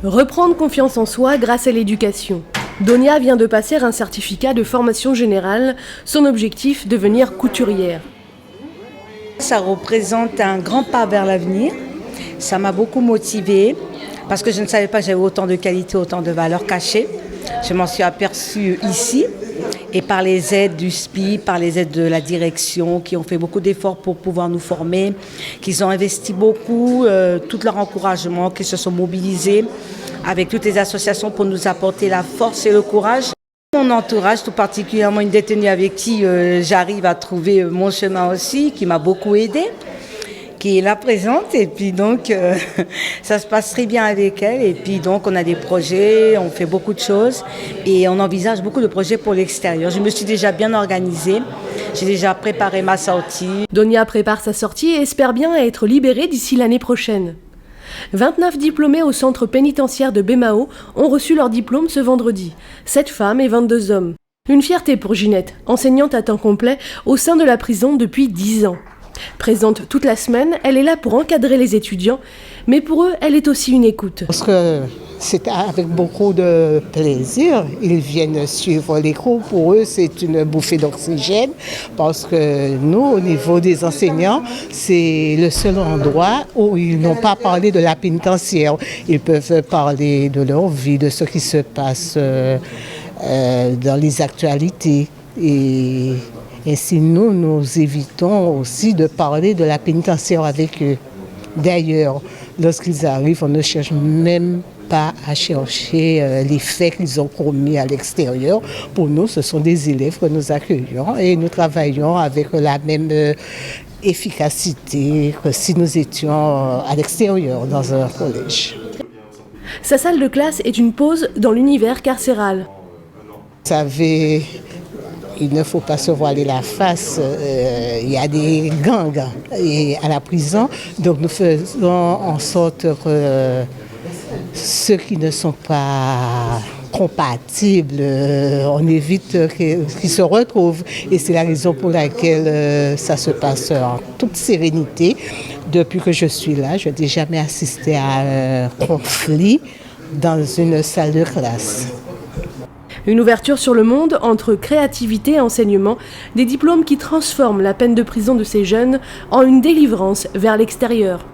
Reprendre confiance en soi grâce à l'éducation. Donia vient de passer un certificat de formation générale. Son objectif, devenir couturière. Ça représente un grand pas vers l'avenir. Ça m'a beaucoup motivée parce que je ne savais pas que j'avais autant de qualités, autant de valeurs cachées. Je m'en suis aperçue ici et par les aides du SPI, par les aides de la direction qui ont fait beaucoup d'efforts pour pouvoir nous former, qu'ils ont investi beaucoup, tout leur encouragement, qu'ils se sont mobilisés avec toutes les associations pour nous apporter la force et le courage. Mon entourage, tout particulièrement une détenue avec qui j'arrive à trouver mon chemin aussi, qui m'a beaucoup aidée, qui est là présente, et puis donc ça se passe très bien avec elle, et puis donc on a des projets, on fait beaucoup de choses et on envisage beaucoup de projets pour l'extérieur. Je me suis déjà bien organisée, j'ai déjà préparé ma sortie. Donia prépare sa sortie et espère bien être libérée d'ici l'année prochaine. 29 diplômés au centre pénitentiaire de Bémao ont reçu leur diplôme ce vendredi. 7 femmes et 22 hommes. Une fierté pour Ginette, enseignante à temps complet au sein de la prison depuis 10 ans. Présente toute la semaine, elle est là pour encadrer les étudiants, mais pour eux, elle est aussi une écoute. Parce que c'est avec beaucoup de plaisir, ils viennent suivre les cours. Pour eux, c'est une bouffée d'oxygène, parce que nous, au niveau des enseignants, c'est le seul endroit où ils n'ont pas parlé de la pénitentiaire. Ils peuvent parler de leur vie, de ce qui se passe dans les actualités. Et ainsi, nous évitons aussi de parler de la pénitentiaire avec eux. D'ailleurs, lorsqu'ils arrivent, on ne cherche même pas à chercher les faits qu'ils ont commis à l'extérieur. Pour nous, ce sont des élèves que nous accueillons et nous travaillons avec la même efficacité que si nous étions à l'extérieur dans un collège. Sa salle de classe est une pause dans l'univers carcéral. Vous savez, il ne faut pas se voiler la face. Il y a des gangs à la prison. Donc nous faisons en sorte que ceux qui ne sont pas compatibles, on évite qu'ils se retrouvent. Et c'est la raison pour laquelle ça se passe en toute sérénité. Depuis que je suis là, je n'ai jamais assisté à un conflit dans une salle de classe. Une ouverture sur le monde entre créativité et enseignement, des diplômes qui transforment la peine de prison de ces jeunes en une délivrance vers l'extérieur.